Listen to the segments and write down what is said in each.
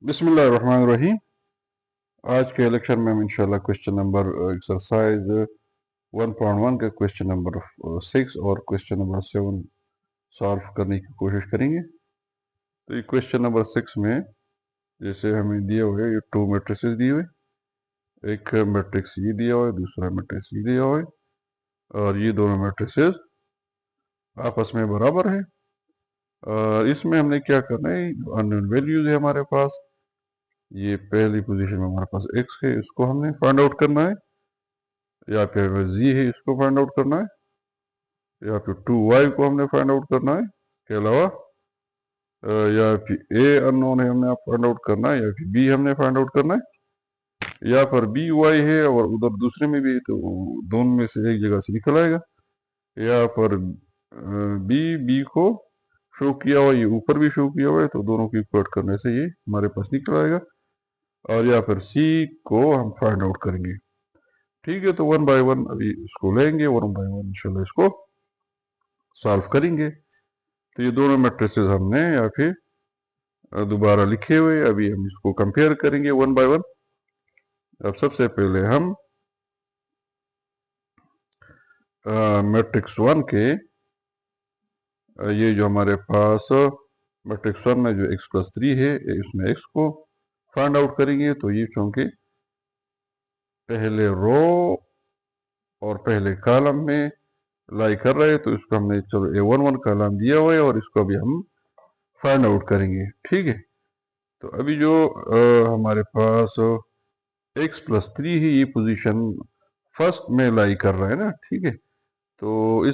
बिस्मिल्लाहिर्रहमानिर्रहीम। आज के लेक्चर में हम इंशाल्लाह क्वेश्चन नंबर एक्सरसाइज 1.1 का क्वेश्चन नंबर 6 और क्वेश्चन नंबर 7 सॉल्व करने की कोशिश करेंगे। तो ये क्वेश्चन नंबर 6 में जैसे हमें दिए हुए ये टू मैट्रिसेस दिए हुए, एक मैट्रिक्स ये दिया हुआ है, दूसरा मैट्रिक्स ये दिया हुआ है और ये दोनों मैट्रिसेस आपस में बराबर है। इसमें हमने क्या करना है, अननोन वैल्यूज है हमारे पास। ये पहली पोजीशन में हमारे पास x है, इसको हमने फाइंड आउट करना है। या फिर z है, इसको फाइंड आउट करना है। या फिर 2y को हमने फाइंड आउट करना है के अलावा या फिर a अननोन है, हमने फाइंड आउट करना है। या फिर b हमने फाइंड आउट करना है। या फिर b y है और उधर दूसरे में भी है, तो दोनों में से एक जगह से निकल आएगा। या पर b को शो किया हुआ, ये ऊपर भी शो किया हुआ है, तो दोनों को इक्वेट करने से ये हमारे पास निकल आएगा। और या फिर c को हम फाइंड आउट करेंगे। ठीक है, तो वन बाय वन अभी इसको लेंगे, वन बाय वन इंशाल्लाह इसको सॉल्व करेंगे। तो ये दोनों मैट्रिसेस हमने या फिर दोबारा लिखे हुए, अभी हम इसको कंपेयर करेंगे वन बाय वन। अब सबसे पहले हम मैट्रिक्स वन के ये जो हमारे पास मैट्रिक्स वन में जो x+3 है, इसमें x को फाइंड आउट करेंगे। तो ये चूंकि पहले रो और पहले कॉलम में लाई कर रहे हैं, तो इसको हमने चलो A11 कॉलम दिया हुआ है और इसको अभी हम फाइंड आउट करेंगे। ठीक है, तो अभी जो हमारे पास x+3 है, ये पोजीशन फर्स्ट में लाई कर रहा है ना। ठीक है, तो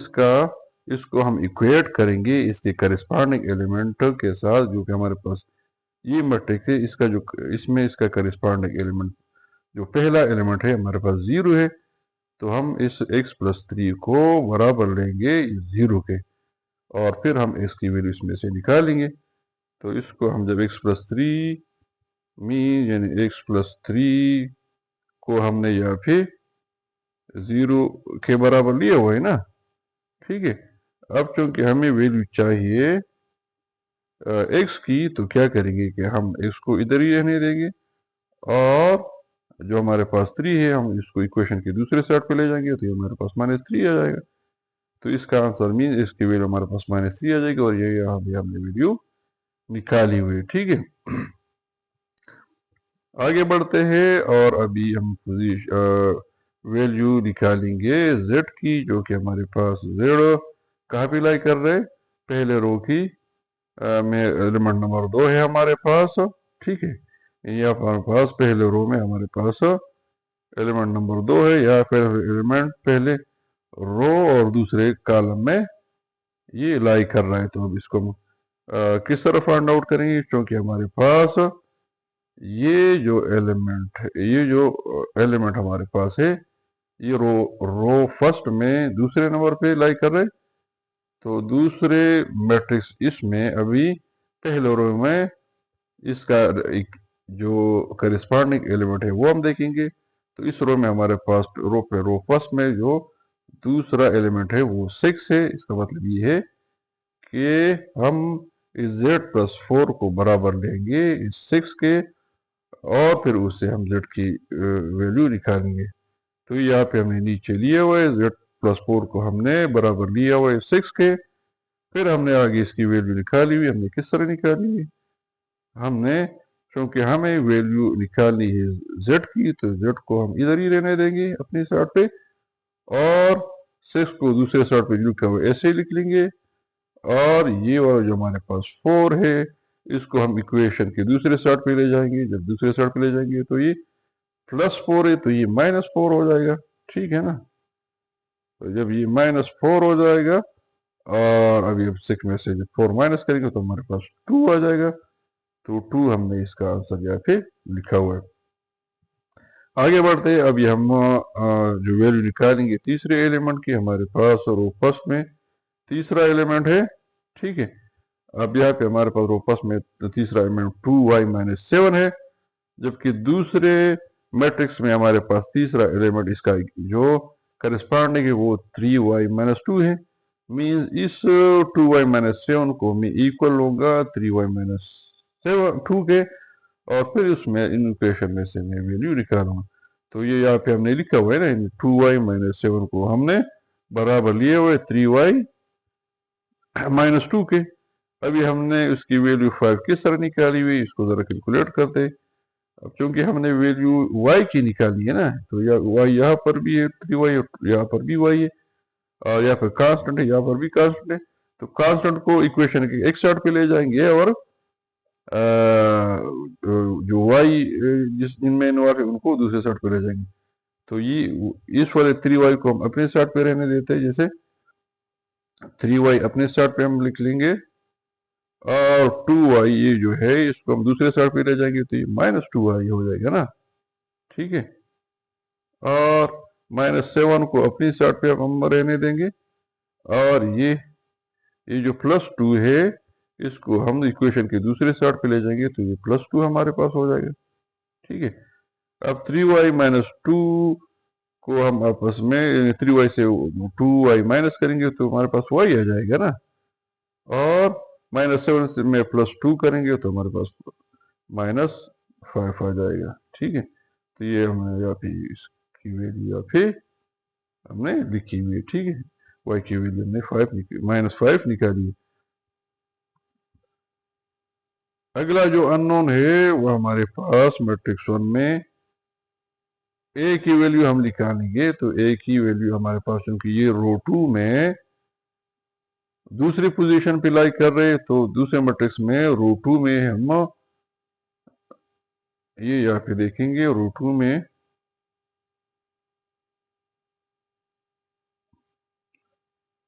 इसको हम इक्वेट करेंगे इसके करिस्पॉन्डिंग एलिमेंट के साथ, जो कि हमारे पास ये मैट्रिक्स है, इसका जो इसमें इसका करिस्पॉन्डिंग एलिमेंट जो पहला एलिमेंट है हमारे पास 0 है। तो हम इस x+3 को बराबर लेंगे 0 के और फिर हम x की वैल्यू इसमें से निकालेंगे। तो इसको हम जब x+3 मीन यानी x+3 को हमने यहाँ पे 0 के बराबर लिए हुआ है ना। ठीक है, अब चूंकि हमें वैल्यू चाहिए x की, तो क्या करेंगे कि हम x को इधर ही रहने देंगे और जो हमारे पास 3 है हम इसको इक्वेशन के दूसरे साइड पे ले जाएंगे, तो ये हमारे पास -3 आ जाएगा। तो इसका आंसर मीन इसकी वैल्यू हमारे पास -3 आ जाएगी और ये यहाँ भी हमने वैल्यू निकाली हुई है। ठीक है, आगे बढ़ते हैं और अभी हम वैल्यू निकालेंगे z की, जो कि हमारे पास z कहाँ पे लाई कर रहे हैं, पहले रो की में एलिमेंट नंबर 2 है हमारे पास। ठीक है, यहाँ पर हमारे पास पहले रो में हमारे पास एलिमेंट नंबर 2 है, या फिर एलिमेंट पहले रो और दूसरे कॉलम में ये लाई कर रहा है। तो अब इसको हम किस तरह फाइंड आउट करेंगे, क्योंकि हमारे पास ये जो एलिमेंट हमारे पास है, ये रो फर्स्ट में दूसरे नंबर पे लाई कर रहे। तो दूसरे मैट्रिक्स इसमें अभी पहले रो में इसका जो करिस्पॉन्डिंग एलिमेंट है वो हम देखेंगे। तो इस रो में हमारे पास रो फर्स्ट में जो दूसरा एलिमेंट है वो 6 है। इसका मतलब ये है कि हम इस z+4 को बराबर लेंगे इस 6 के और फिर उससे हम z की वैल्यू निकालेंगे। तो यहाँ पे हमने नीचे लिए हुए z+4 को हमने बराबर लिया हुआ है 6 के, फिर हमने आगे इसकी वैल्यू निकाली हुई। हमने किस तरह निकाली है, हमने क्योंकि हमें वैल्यू निकालनी है z की, तो z को हम इधर ही रहने देंगे अपनी साइड पे और 6 को दूसरे साइड पे लिखा हुआ ऐसे ही लिख लेंगे। और ये वाला जो हमारे पास 4 है, इसको हम इक्वेशन के दूसरे साइड पे ले जाएंगे। जब दूसरे साइड पे ले जाएंगे तो ये +4 है, तो ये -4 हो जाएगा। ठीक है ना, तो जब ये -4 हो जाएगा और अभी अब 6 में से जब 4 माइनस करेंगे तो हमारे पास 2 आ जाएगा। तो 2 हमने इसका आंसर यहाँ पे लिखा हुआ है। आगे बढ़ते हैं, अभी हम जो वैल्यू निकालेंगे तीसरे एलिमेंट की, हमारे पास रो फर्स्ट में तीसरा एलिमेंट है। ठीक है, अब यहाँ पे हमारे पास रो फर्स्ट में तीसरा एलिमेंट 2y-7 है, जबकि दूसरे मैट्रिक्स में हमारे पास तीसरा एलिमेंट इसका जो करस्पॉन्डिंग है वो 3y-2 है। मीन्स इस 2y-7 को मैं इक्वल लूंगा 3y-2 के और फिर उसमें इन इक्वेशन में से मैं वैल्यू निकालूंगा। तो ये यहाँ पे हमने लिखा हुआ है ना, 2y माइनस 7 को हमने बराबर लिए हुए 3y माइनस 2 के। अभी हमने उसकी वैल्यू 5 किस तरह निकाली हुई, इसको जरा कैलकुलेट करते हैं। अब चूंकि हमने वैल्यू y की निकाली है ना, तो y यहाँ पर भी है 3y, यहाँ पर भी y है, और यहाँ पर कांस्टेंट है, यहाँ पर भी कांस्टेंट है। तो कांस्टेंट को इक्वेशन के एक साइड पे ले जाएंगे और जो y जिस जिनमें इन्वॉल्व है उनको दूसरे साइड पे ले जाएंगे। तो ये इस वाले 3y को हम अपने साइड पे रहने देते हैं। जैसे 3y अपने साइड पे हम लिख लेंगे, और 2y ये जो है इसको हम दूसरे साइड पे ले जाएंगे, तो ये माइनस 2y हो जाएगा ना, ठीक है। और माइनस 7 को अपनी साइड पे हम रहने देंगे, और ये जो प्लस 2 है इसको हम इक्वेशन के दूसरे साइड पे ले जाएंगे, तो ये प्लस 2 हमारे पास हो जाएगा, ठीक है। अब 3y माइनस 2 को हम आपस में 3y से 2y माइनस करेंगे तो हमारे पास y आ जाएगा ना, और माइनस 7 से में प्लस 2 करेंगे तो हमारे पास माइनस 5 आ जाएगा, ठीक है। तो ये हमने यहाँ पे इसकी वैल्यू यहाँ पे हमने लिखी हुई है, ठीक है। y की वैल्यू हमने माइनस 5 निकाली है। अगला जो अननोन है वो हमारे पास मैट्रिक्स 1 में a की वैल्यू हम निकालेंगे। तो a की वैल्यू हमारे पास, क्योंकि ये रो 2 में दूसरी पोजीशन पे लाई कर रहे हैं, तो दूसरे मैट्रिक्स में रो 2 में हम ये यहाँ पे देखेंगे रो 2 में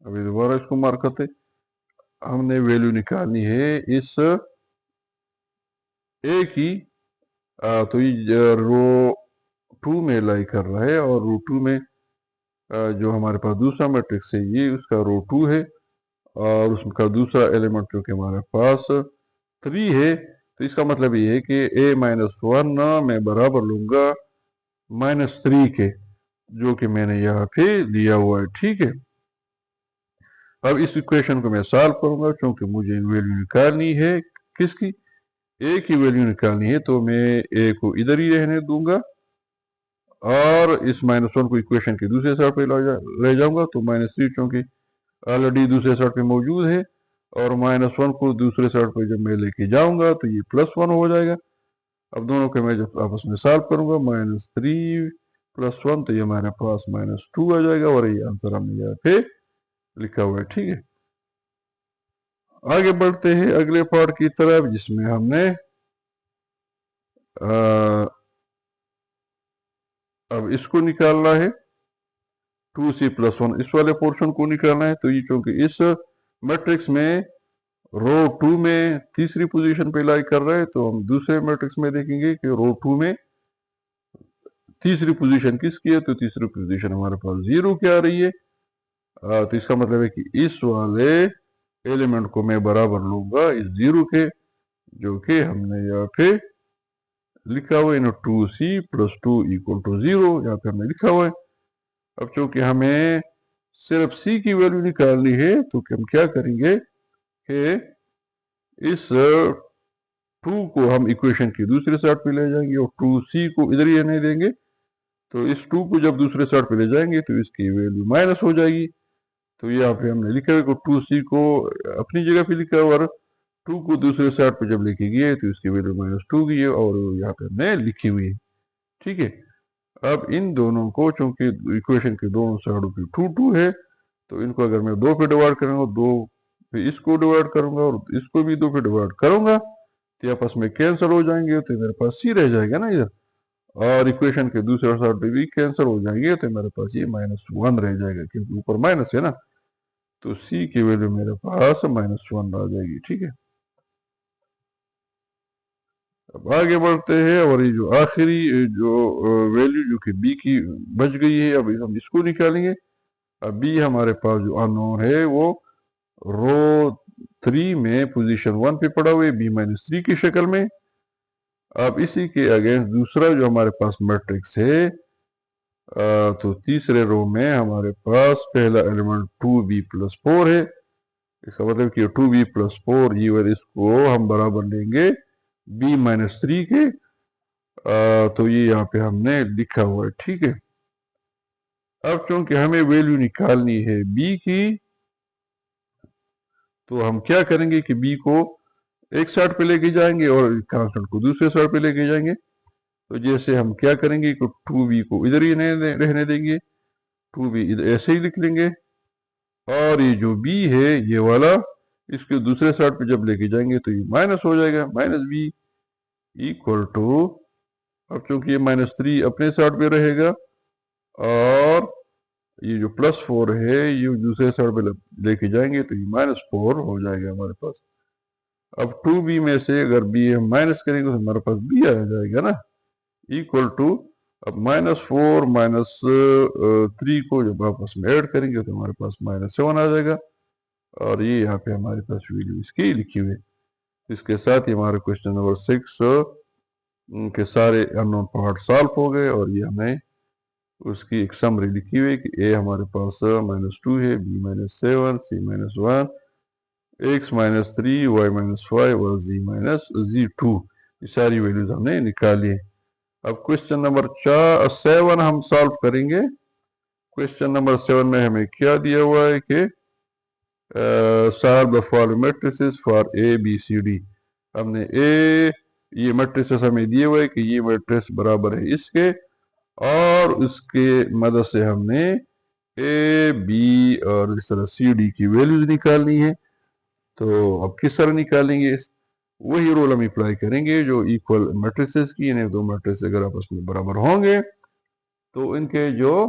अभी दोबारा इसको मार्क करते, हमने वैल्यू निकालनी है इस a की। तो ये रो 2 में लाई कर रहा है, और रो 2 में जो हमारे पास दूसरा मैट्रिक्स है ये उसका रो 2 है, और उसका दूसरा एलिमेंट जो कि हमारे पास 3 है। तो इसका मतलब ये है कि a माइनस 1 मैं बराबर लूंगा माइनस 3 के, जो कि मैंने यहाँ पे लिया हुआ है, ठीक है। अब इस इक्वेशन को मैं सॉल्व करूंगा, क्योंकि मुझे वैल्यू निकालनी है किसकी, a की वैल्यू निकालनी है। तो मैं a को इधर ही रहने दूंगा, और इस माइनस 1 को इक्वेशन के दूसरे साइड पे ले जाऊंगा। तो माइनस 3 चूंकि ऑलरेडी दूसरे साइड पे मौजूद है, और माइनस 1 को दूसरे साइड पे जब मैं लेके जाऊंगा तो ये प्लस 1 हो जाएगा। अब दोनों के मैं जब आपस में सॉल्व करूंगा, माइनस 3 प्लस 1, तो ये हमारे पास माइनस 2 आ जाएगा, और ये आंसर हमने यहाँ पे लिखा हुआ है, ठीक है। आगे बढ़ते हैं अगले पार्ट की तरफ, जिसमें हमने अब इसको निकालना है 2c प्लस 1, इस वाले पोर्शन को निकालना है। तो ये क्योंकि इस मैट्रिक्स में रो 2 में तीसरी पोजीशन पे लाई कर रहा है, तो हम दूसरे मैट्रिक्स में देखेंगे कि रो 2 में तीसरी पोजीशन किसकी है। तो तीसरी पोजीशन हमारे पास 0 की आ रही है। तो इसका मतलब है कि इस वाले एलिमेंट को मैं बराबर लूंगा इस 0 के, जो कि हमने यहाँ पे लिखा हुआ है, 2c प्लस 2 इक्वल टू 0, यहाँ पे हमने लिखा हुआ है। अब चूंकि हमें सिर्फ c की वैल्यू निकालनी है, तो हम क्या करेंगे कि इस 2 को हम इक्वेशन की दूसरे साइड पे ले जाएंगे, और 2c को इधर ही रहने देंगे। तो इस 2 को जब दूसरे साइड पे ले जाएंगे तो इसकी वैल्यू माइनस हो जाएगी। तो यहाँ पे हमने लिखा है कि 2c को अपनी जगह पे लिखा है, और 2 को दूसरे साइड पे जब लेके गए तो इसकी वैल्यू माइनस 2 की है, और यहाँ पे हमने लिखी हुई है, ठीक है। अब इन दोनों को, चूंकि इक्वेशन के दोनों साइडों पे 2 है, तो इनको अगर मैं 2 पे डिवाइड करूंगा, 2 पे इसको डिवाइड करूंगा, और इसको भी 2 पे डिवाइड करूंगा, तो आपस में कैंसिल हो जाएंगे। तो मेरे पास c रह जाएगा ना इधर, और इक्वेशन के दूसरे साइड पे भी कैंसिल हो जाएंगे, तो मेरे पास ये -1 रह जाएगा, क्योंकि ऊपर माइनस है ना। तो c की वैल्यू मेरे पास -1 आ जाएगी, ठीक है। अब आगे बढ़ते हैं, और ये जो आखिरी जो वैल्यू जो कि b की बच गई है, अभी हम इसको निकालेंगे। अब b हमारे पास जो अननोन है वो रो 3 में पोजीशन 1 पे पड़ा हुआ है, b-3 की शक्ल में। अब इसी के अगेंस्ट दूसरा जो हमारे पास मैट्रिक्स है, तो तीसरे रो में हमारे पास पहला एलिमेंट 2b प्लस 4 है। इसका मतलब कि 2b प्लस 4 ये वाले इसको हम बराबर लेंगे b-3 के। तो ये यहाँ पे हमने लिखा हुआ है, ठीक है। अब चूंकि हमें वैल्यू निकालनी है b की, तो हम क्या करेंगे कि b को एक साइड पे लेके जाएंगे और कांस्टेंट को दूसरे साइड पे लेके जाएंगे। तो जैसे हम क्या करेंगे कि 2b को इधर ही रहने देंगे, 2b इधर ऐसे ही लिख लेंगे, और ये जो b है ये वाला, इसके दूसरे साइड पे जब लेके जाएंगे तो ये माइनस हो जाएगा, -b इक्वल टू, अब चूंकि ये -3 अपने साइड पे रहेगा और ये जो +4 है ये दूसरे साइड पे लेके जाएंगे तो ये -4 हो जाएगा हमारे पास। अब 2b में से अगर b हम माइनस करेंगे तो हमारे पास b आ जाएगा ना, इक्वल टू, अब -4 -3 को जब आपस में ऐड करेंगे तो हमारे पास -7 आ जाएगा, और ये यहाँ पे हमारे पास वैल्यू इसकी लिखी हुई है। इसके साथ ही हमारे क्वेश्चन नंबर 6 के सारे अननोन पार्ट सॉल्व हो गए, और ये हमें उसकी एक समरी लिखी हुई है कि a हमारे पास -2 है, b -7, c -1, x -3, y -5 और z-2, ये सारी वैल्यूज हमने निकाली है। अब क्वेश्चन नंबर 7 हम सॉल्व करेंगे। क्वेश्चन नंबर 7 में हमें क्या दिया हुआ है कि solve the following matrices for A B C D. हमने ये मैट्रिसेस हमें दिए हुए कि ये मैट्रिक्स बराबर है इसके, और उसके मदद से हमने ए बी और इस तरह सी डी की वैल्यूज निकालनी है। तो अब किस तरह निकालेंगे, वही रूल हम अप्लाई करेंगे जो इक्वल मैट्रिसेस की, इन्हें दो मैट्रिक्स अगर आपस में बराबर होंगे तो इनके जो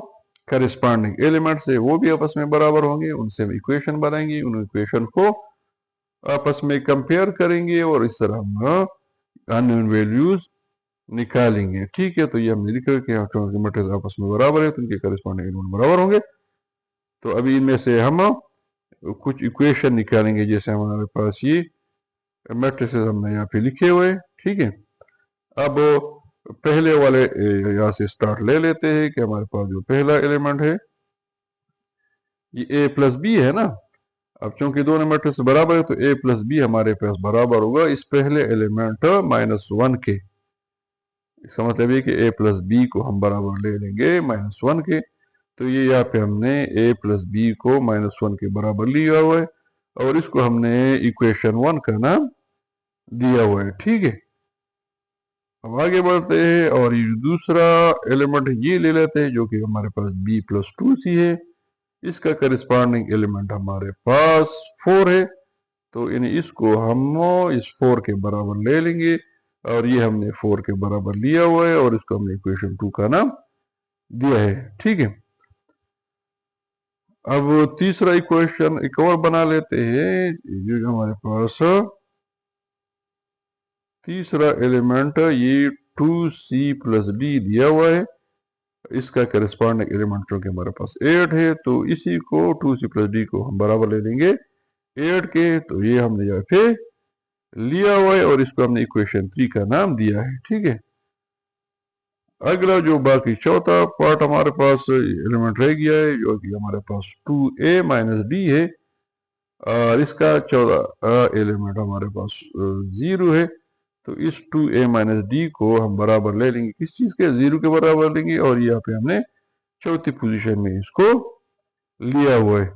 करस्पॉन्डिंग एलिमेंट्स है वो भी आपस में बराबर होंगे, उनसे हम इक्वेशन बनाएंगे, उन इक्वेशन को आपस में कंपेयर करेंगे और इस तरह हम अननोन वैल्यूज निकालेंगे, ठीक है। तो ये हमने लिखा कि मैट्रिक्स आपस में बराबर है तो इनके करस्पॉन्डिंग एलिमेंट बराबर होंगे। तो अभी इनमें से हम कुछ इक्वेशन निकालेंगे, जैसे हमारे पास ये मैट्रिसेस हमने यहाँ पे लिखे हुए, ठीक है। अब पहले वाले यहाँ से स्टार्ट ले लेते हैं कि हमारे पास जो पहला एलिमेंट है ये a प्लस बी है ना। अब चूंकि दोनों मैट्रिक्स बराबर है तो a प्लस बी हमारे पास बराबर होगा इस पहले एलिमेंट -1 के। इसका मतलब ये कि a प्लस बी को हम बराबर ले लेंगे -1 के। तो ये यहाँ पे हमने a प्लस बी को -1 के बराबर लिया हुआ है, और इसको हमने इक्वेशन 1 का नाम दिया हुआ है, ठीक है। अब आगे बढ़ते हैं और ये दूसरा एलिमेंट ये ले लेते हैं जो कि हमारे पास b प्लस 2c है। इसका करस्पॉन्डिंग एलिमेंट हमारे पास 4 है, तो इसको हम इस 4 के बराबर ले लेंगे, और ये हमने 4 के बराबर लिया हुआ है और इसको हमने इक्वेशन 2 का नाम दिया है, ठीक है। अब तीसरा इक्वेशन एक और बना लेते हैं, जो हमारे पास तीसरा एलिमेंट ये 2c प्लस डी दिया हुआ है। इसका करस्पॉन्डिंग एलिमेंट जो कि हमारे पास 8 है, तो इसी को 2c प्लस डी को हम बराबर ले लेंगे 8 के। तो ये हमने यहाँ पे लिया हुआ है और इसको हमने इक्वेशन 3 का नाम दिया है, ठीक है। अगला जो बाकी चौथा पार्ट हमारे पास एलिमेंट रह गया है जो कि हमारे पास 2a माइनस डी है, और इसका चौथा एलिमेंट हमारे पास 0 है। तो इस 2a माइनस डी को हम बराबर ले लेंगे किस चीज के, 0 के बराबर लेंगे, और यहाँ पे हमने चौथी पोजीशन में इसको लिया हुआ है।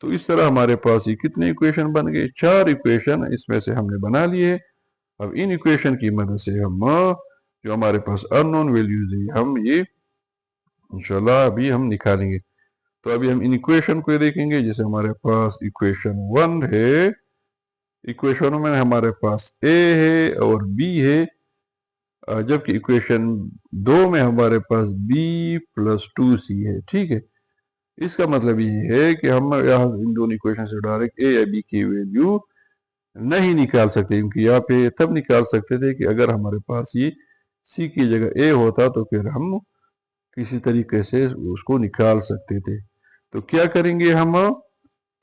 तो इस तरह हमारे पास ये कितने इक्वेशन बन गए, 4 इक्वेशन इसमें से हमने बना लिए। अब इन इक्वेशन की मदद से हम जो हमारे पास अननोन वैल्यूज है हम ये इंशाल्लाह अभी हम निकालेंगे। तो अभी हम इन इक्वेशन को देखेंगे, जैसे हमारे पास इक्वेशन 1 है, इक्वेशन में हमारे पास a है और b है, जबकि इक्वेशन 2 में हमारे पास b प्लस 2c है, ठीक है। इसका मतलब ये है कि हम यहाँ इन दोनों इक्वेशन से डायरेक्ट a या b की वैल्यू नहीं निकाल सकते, क्योंकि यहाँ पे तब निकाल सकते थे कि अगर हमारे पास ये c की जगह a होता तो फिर हम किसी तरीके से उसको निकाल सकते थे। तो क्या करेंगे हम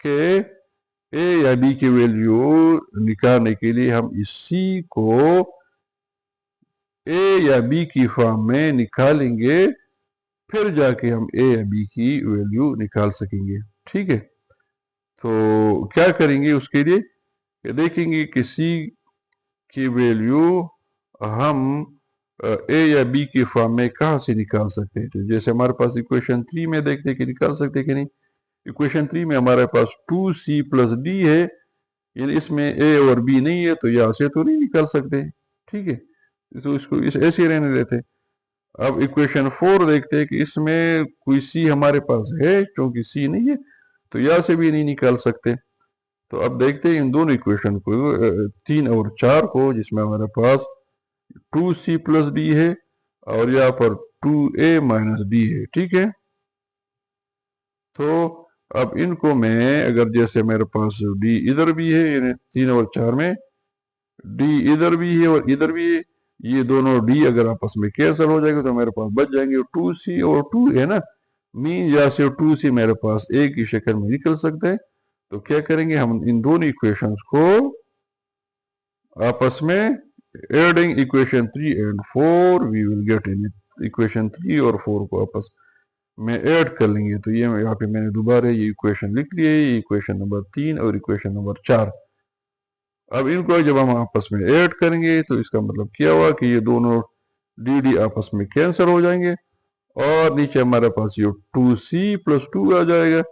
कि a या b की वैल्यू निकालने के लिए हम इस c को a या b की फॉर्म में निकालेंगे, फिर जाके हम a या b की वैल्यू निकाल सकेंगे, ठीक है। तो क्या करेंगे उसके लिए, देखेंगे कि c की वैल्यू हम ए या बी की फॉर्म में कहाँ से निकाल सकते हैं? तो जैसे हमारे पास इक्वेशन 3 में देखते हैं कि निकाल सकते हैं कि नहीं। इक्वेशन 3 में हमारे पास 2c प्लस डी है, यानी इसमें ए और बी नहीं है, तो यहाँ से तो नहीं निकाल सकते, ठीक है। तो इसको इस ऐसे रहने देते। अब इक्वेशन 4 देखते हैं कि इसमें कोई सी हमारे पास है, क्योंकि सी नहीं है तो यहाँ से भी नहीं निकाल सकते। तो अब देखते हैं इन दोनों इक्वेशन को, 3 और 4 को, जिसमें हमारे पास 2c प्लस डी है और यहाँ पर 2a माइनस डी है, ठीक है। तो अब इनको मैं, अगर जैसे मेरे पास डी इधर भी है, यानी 3 और 4 में डी इधर भी है और इधर भी है, ये दोनों डी अगर आपस में कैंसिल हो जाएंगे तो मेरे पास बच जाएंगे 2c और 2 है ना। मीन यहाँ से 2c मेरे पास ए की शक्ल में निकल सकते हैं। तो क्या करेंगे, हम इन दोनों इक्वेशंस को आपस में adding equation 3 and 4 we will get in equation 3 और 4 को आपस में ऐड कर लेंगे। तो ये यहाँ पे मैंने दोबारा ये इक्वेशन लिख लिए, ये इक्वेशन नंबर 3 और इक्वेशन नंबर 4। अब इनको जब हम आपस में ऐड करेंगे तो इसका मतलब क्या हुआ कि ये दोनों डी डी आपस में कैंसिल हो जाएंगे और नीचे हमारे पास ये 2c प्लस 2 आ जाएगा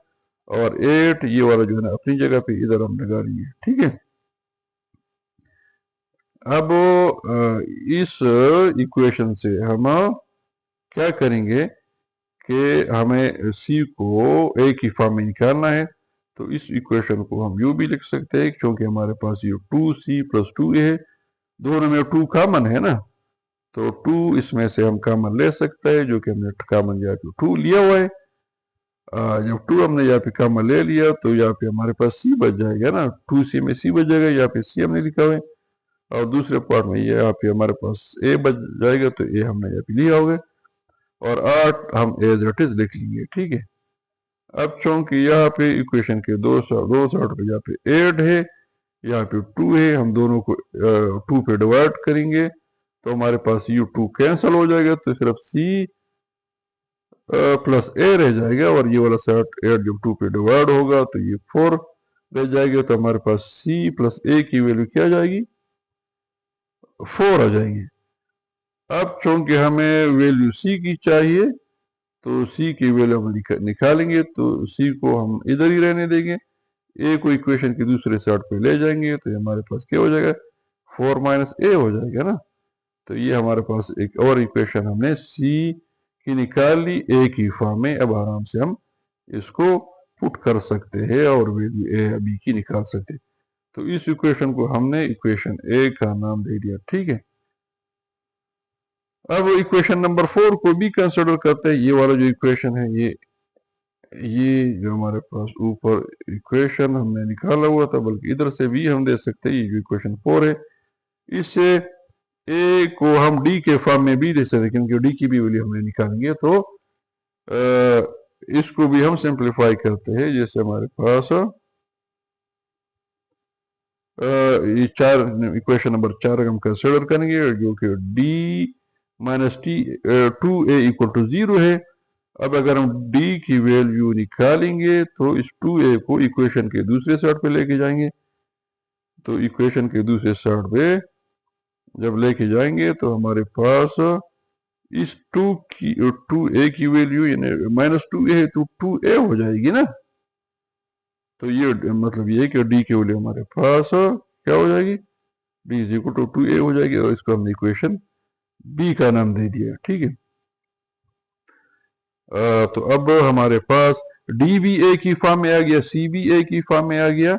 और 8 ये वाला जो है ना अपनी जगह पे इधर हम लगा लेंगे, ठीक है। अब इस इक्वेशन से हम क्या करेंगे कि हमें c को a की फॉर्म में निकालना है। तो इस इक्वेशन को हम यूं भी लिख सकते हैं, क्योंकि हमारे पास ये 2c प्लस 2a है, दोनों में 2 कॉमन है ना, तो 2 इसमें से हम कॉमन ले सकते हैं, जो कि हमने कॉमन यहाँ पे 2 लिया हुआ है। जब 2 हमने यहाँ पे कॉमन ले लिया तो यहाँ पे हमारे पास c बच जाएगा ना, 2c में c बच जाएगा, यहाँ पे c हमने लिखा हुआ है और दूसरे पार्ट में ये यहाँ पे हमारे पास a बच जाएगा, तो a हमने यहाँ पे लिया होगा और 8 हम एज इट इज लिख लेंगे, ठीक है। अब चूंकि यहाँ पे इक्वेशन के दो साइड पे यहाँ पे 8 है, यहाँ पे 2 है, हम दोनों को 2 पे डिवाइड करेंगे तो हमारे पास ये 2 कैंसिल हो जाएगा, तो सिर्फ c प्लस a रह जाएगा और ये वाला साइड 8 जब 2 पे डिवाइड होगा तो ये 4 रह जाएगा। तो हमारे पास c प्लस a की वैल्यू क्या आ जाएगी, 4 आ जाएगी। अब चूंकि हमें वैल्यू c की चाहिए तो c की वैल्यू हम निकालेंगे, तो c को हम इधर ही रहने देंगे, a को इक्वेशन के दूसरे साइड पे ले जाएंगे तो ये हमारे पास क्या हो जाएगा, 4 माइनस a हो जाएगा ना। तो ये हमारे पास एक और इक्वेशन हमने c की निकाल ली a की फॉर्म में। अब आराम से हम इसको पुट कर सकते हैं और वैल्यू a या b की निकाल सकते हैं। तो इस इक्वेशन को हमने इक्वेशन a का नाम दे दिया, ठीक है। अब इक्वेशन नंबर 4 को भी कंसिडर करते हैं। ये वाला जो इक्वेशन है, ये जो हमारे पास ऊपर इक्वेशन हमने निकाला हुआ था, बल्कि इधर से भी हम दे सकते हैं। ये जो इक्वेशन 4 है, इससे a को हम d के फॉर्म में भी दे सकते हैं, क्योंकि d की भी वैल्यू हमने निकालेंगे। तो इसको भी हम सिंप्लीफाई करते हैं। जैसे हमारे पास ये 4 इक्वेशन नंबर 4 हम कंसिडर करेंगे, जो कि d minus t 2a equal to 0 है। अब अगर हम d की वैल्यू निकालेंगे तो इस 2a को इक्वेशन के दूसरे साइड पे लेके जाएंगे। तो इक्वेशन के दूसरे साइड पे जब लेके जाएंगे तो हमारे पास इस 2a की वैल्यू यानी माइनस 2a है तो 2a हो जाएगी ना। तो ये मतलब ये कि d की वैल्यू हमारे पास क्या हो जाएगी, d is equal to 2a हो जाएगी और इसको हमने इक्वेशन b का नाम दे दिया, ठीक है। तो अब हमारे पास डी भी ए की फॉर्म में आ गया, सी भी ए की फॉर्म में आ गया,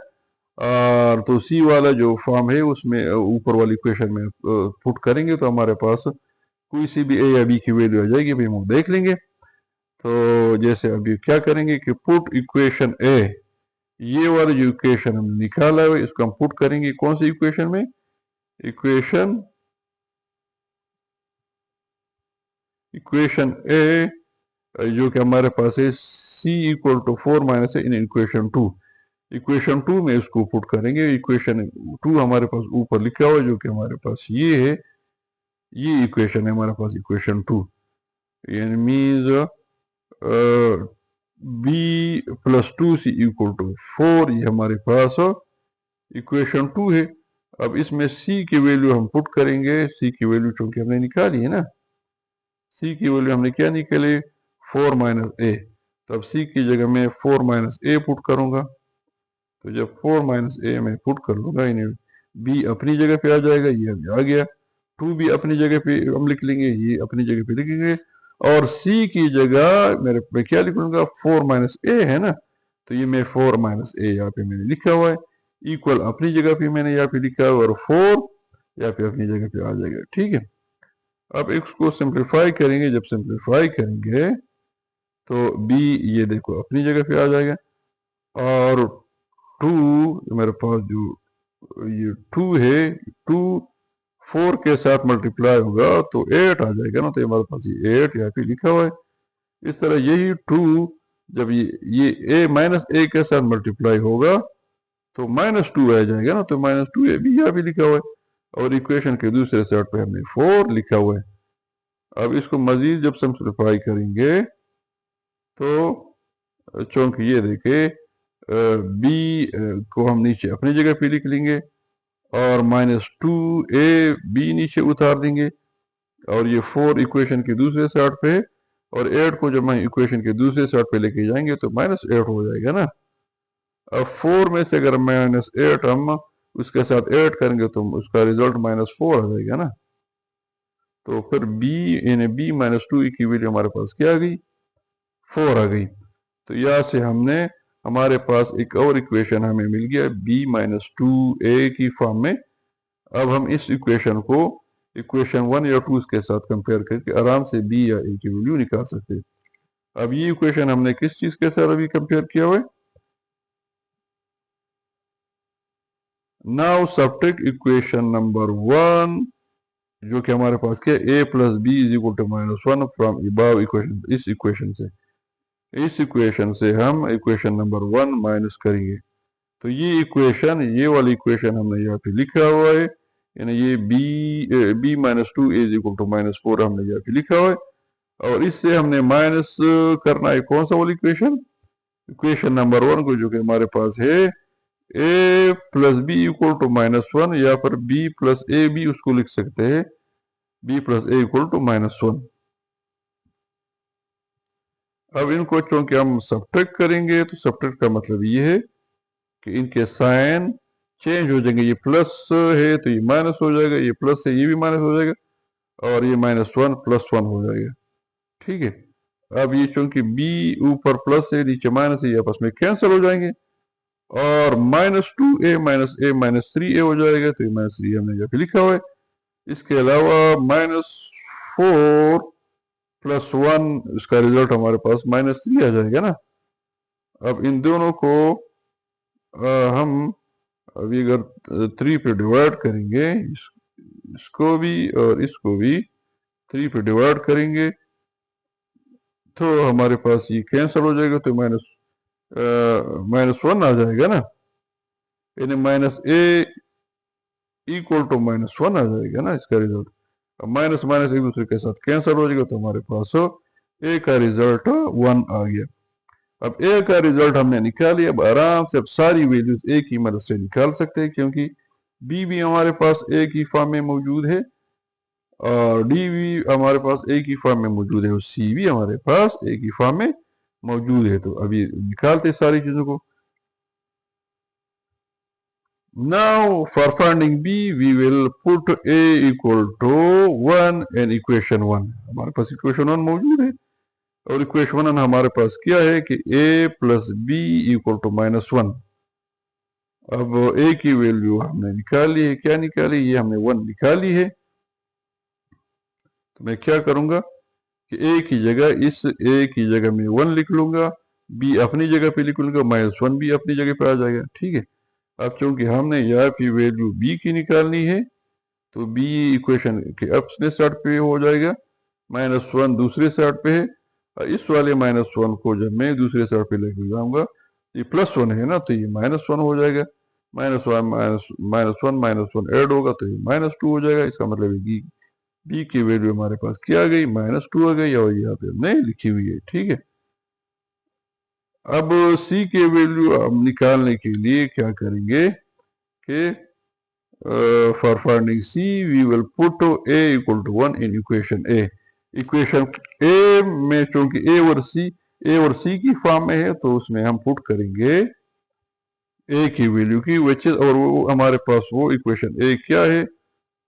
और तो सी वाला जो फॉर्म है उसमें ऊपर वाली इक्वेशन में पुट करेंगे तो हमारे पास कोई सी भी ए या बी की वैल्यू आ जाएगी, भाई हम देख लेंगे। तो जैसे अभी क्या करेंगे कि पुट इक्वेशन ए, ये वाला जो इक्वेशन हमने निकाला है इसको हम पुट करेंगे कौन सी इक्वेशन में, इक्वेशन ए, जो कि हमारे पास है c equal to 4 minus in equation 2। Equation 2 में इसको पुट करेंगे। इक्वेशन 2 हमारे पास ऊपर लिखा हुआ है, जो कि हमारे पास ये है, ये इक्वेशन है हमारे पास इक्वेशन 2, यानी means b plus 2c equal to 4, ये हमारे पास इक्वेशन 2 है। अब इसमें सी की वैल्यू हम पुट करेंगे। सी की वैल्यू चूंकि हमने निकाली है ना, सी की वैल्यू हमने क्या निकाली, 4 माइनस ए। तो अब सी की जगह मैं 4 माइनस ए पुट करूंगा। तो जब 4 माइनस ए में पुट कर लूंगा, इन्हें बी अपनी जगह पे आ जाएगा, ये अभी आ गया। टू भी अपनी जगह पे हम लिख लेंगे, ये अपनी जगह पे लिखेंगे। और सी की जगह मेरे मैं क्या लिख लूंगा, 4 माइनस ए है ना, तो ये मैं 4 माइनस ए यहाँ पे मैंने लिखा हुआ है। इक्वल अपनी जगह पे मैंने यहाँ पे लिखा हुआ, और 4 यहाँ पे अपनी जगह पे आ जाएगा। ठीक है, अब इसको सिंप्लीफाई करेंगे। जब सिंप्लीफाई करेंगे तो b ये देखो अपनी जगह पे आ जाएगा, और 2 मेरे पास जो ये 2 है, 2 4 के साथ मल्टीप्लाई होगा तो 8 आ जाएगा ना, तो हमारे पास ये 8 यहाँ पे लिखा हुआ है। इस तरह यही 2 जब ये a माइनस ए के साथ मल्टीप्लाई होगा तो -2 आ जाएगा ना, तो -2 ए भी यहाँ पे लिखा हुआ है, और इक्वेशन के दूसरे साइड पे हमने 4 लिखा हुआ है। अब इसको मजीद जब सिंप्लीफाई करेंगे तो चूंकि ये देखे बी को हम नीचे अपनी जगह पे लिख लेंगे, और -2 ए बी नीचे उतार देंगे, और ये 4 इक्वेशन के दूसरे साइड पे, और 8 को जब हम इक्वेशन के दूसरे साइड पे लेके जाएंगे तो -8 हो जाएगा ना। अब 4 में से अगर -8 हम उसके साथ ऐड करेंगे तो उसका रिजल्ट -4 आ जाएगा ना। तो फिर बी यानी बी -2 की वैल्यू हमारे पास क्या आ गई, 4 आ गई। तो यहाँ से हमने हमारे पास एक और इक्वेशन हमें मिल गया b-2a की फॉर्म में। अब हम इस इक्वेशन को इक्वेशन 1 या 2 के साथ कंपेयर करके आराम से b या a की वैल्यू निकाल सकते हैं। अब ये इक्वेशन हमने किस चीज के साथ अभी कंपेयर किया हुआ है, नाउ सब्ट्रैक्ट इक्वेशन नंबर 1 जो कि हमारे पास क्या, a plus b is equal to -1 from above equation. इस इक्वेशन से हम इक्वेशन नंबर 1 माइनस करेंगे। तो ये इक्वेशन, ये वाली इक्वेशन हमने यहाँ पे लिखा हुआ है, यानी ये b-2 इज इक्वल टू -4 हमने यहाँ पे लिखा हुआ है, और इससे हमने माइनस करना है कौन सा वाली इक्वेशन, इक्वेशन नंबर 1 को, जो कि हमारे पास है a plus b equal to -1, या फिर b प्लस ए भी उसको लिख सकते हैं, b plus a equal to -1। अब इनको चूंकि हम सब्ट्रैक्ट करेंगे तो सब्ट्रैक्ट का मतलब ये है कि इनके साइन चेंज हो जाएंगे। ये प्लस है तो ये माइनस हो जाएगा, ये प्लस है ये भी माइनस हो जाएगा, और ये -1 +1 हो जाएगा। ठीक है, अब ये चूंकि b ऊपर प्लस है नीचे माइनस है, ये आपस में कैंसिल हो जाएंगे, और -2a -3a हो जाएगा, तो ये -3 हमने यहाँ पे लिखा हुआ है। इसके अलावा -4 + 1 इसका रिजल्ट हमारे पास -3 आ जाएगा ना। अब इन दोनों को हम अभी अगर 3 पे डिवाइड करेंगे, इसको भी और इसको भी 3 पे डिवाइड करेंगे तो हमारे पास ये कैंसिल हो जाएगा, तो -1 आ जाएगा ना, यानी -a इक्वल टू -1 आ जाएगा ना इसका रिजल्ट। अब माइनस माइनस एक दूसरे के साथ कैंसिल हो जाएगा, तो हमारे पास a का रिजल्ट 1 आ गया। अब a का रिजल्ट हमने निकाल लिया। अब आराम से अब सारी वैल्यूज a की मदद से निकाल सकते हैं, क्योंकि b भी हमारे पास a की फॉर्म में मौजूद है, और d भी हमारे पास a की फॉर्म में मौजूद है, और c भी हमारे पास a की फॉर्म में मौजूद है। तो अभी निकालते सारी चीजों को। Now for finding b we will put a equal to 1 and equation 1। हमारे पास इक्वेशन 1 मौजूद है, और इक्वेशन 1 हमारे पास क्या है कि a plus b equal to -1। अब a की वैल्यू हमने निकाली है, क्या निकाली, ये हमने 1 निकाली है। तो मैं क्या करूंगा कि a की जगह, इस a की जगह में 1 लिख लूंगा, b अपनी जगह पे लिख लूंगा, -1 भी अपनी जगह पे आ जाएगा। ठीक है, अब चूंकि हमने यहाँ की वैल्यू b की निकालनी है, तो b इक्वेशन के अपने साइड पे हो जाएगा, -1 दूसरे साइड पे है। इस वाले -1 को जब मैं दूसरे साइड पे लेके जाऊंगा, ये +1 है ना, तो ये -1 हो जाएगा, -1 ऐड होगा तो ये -2 हो जाएगा। इसका मतलब है b की वैल्यू हमारे पास क्या आ गई, -2 आ गई, और यहाँ पे हमने लिखी हुई है। ठीक है, अब c के वैल्यू हम निकालने के लिए क्या करेंगे कि for finding c we will put a equal to 1 in equation a. Equation ए में चूंकि ए और सी की फॉर्म में है तो उसमें हम पुट करेंगे ए की वैल्यू की विच इज, और वो हमारे पास वो इक्वेशन ए क्या है,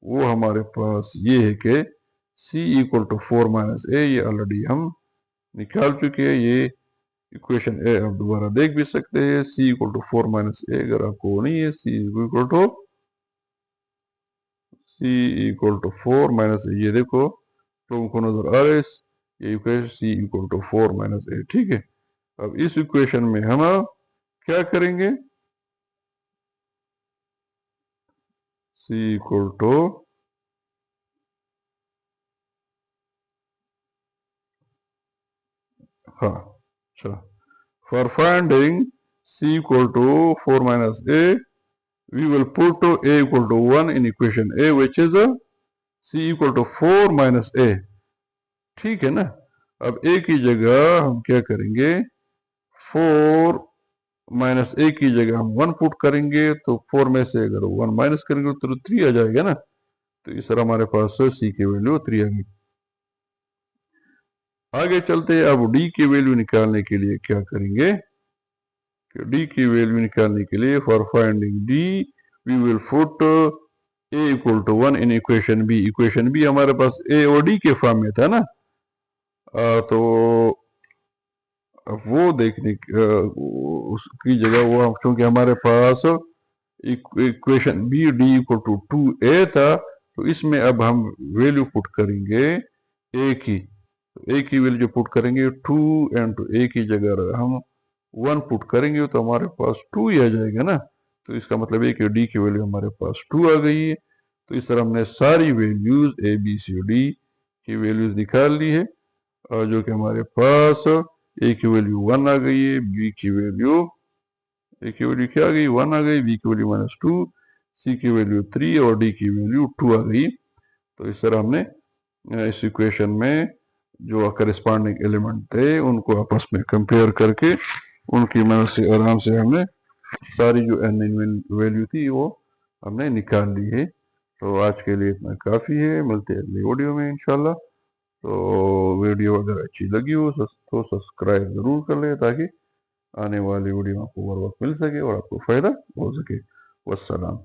वो हमारे पास ये है कि c equal to 4 minus A, ये ऑलरेडी हम निकाल चुके हैं। ये इक्वेशन ए आप दोबारा देख भी सकते हैं, c equal to 4 minus A, अगर आपको नहीं है c equal to 4 minus A, ये देखो लोगों को नजर आ रहा है ये equation c equal to 4 minus A, ठीक है। अब इस इक्वेशन में हम क्या करेंगे, c इक्वल टू हाँ अच्छा, for finding c equal to 4 minus a we will put a equal to 1 in equation a which is c equal to 4 minus a, ठीक है ना। अब a की जगह हम क्या करेंगे, 4 माइनस a की जगह हम 1 पुट करेंगे, तो 4 में से अगर 1 माइनस करेंगे तो 3 आ जाएगा ना, तो इस तरह हमारे पास c की वैल्यू 3 आ गई। आगे चलते हैं, अब d की वैल्यू निकालने के लिए क्या करेंगे, d की वैल्यू निकालने के लिए for finding d we will put a equal to 1 in equation B. Equation B हमारे पास a और d के फॉर्म में था ना, तो वो देखने उसकी जगह वो क्योंकि हमारे पास equation B D equal to 2a था, तो इसमें अब हम वैल्यू पुट करेंगे a की, तो a की वैल्यू जो पुट करेंगे 2 इंटू a की जगह हम 1 पुट करेंगे तो हमारे पास 2 ही आ जाएगा ना, तो इसका मतलब है कि d की वैल्यू हमारे पास 2 आ गई है। तो इस तरह हमने सारी values a b c d की वैल्यूज निकाल ली है, और जो कि हमारे पास a की वैल्यू 1 आ गई है, b की वैल्यू a की वैल्यू क्या आ गई 1 आ गई, b की वैल्यू -2, c की वैल्यू 3 और d की वैल्यू 2 आ गई। तो इस तरह हमने इस इक्वेशन में जो करस्पॉन्डिंग एलिमेंट थे उनको आपस में कंपेयर करके उनकी मदद से आराम से हमने सारी जो एन वैल्यू थी वो हमने निकाल ली है। तो आज के लिए इतना काफ़ी है, मिलते हैं अगली वीडियो में इंशाल्लाह। तो वीडियो अगर अच्छी लगी हो तो सब्सक्राइब ज़रूर कर लें ताकि आने वाली वीडियो आपको हर वक्त मिल सके और आपको फ़ायदा हो सके। वस्सलाम।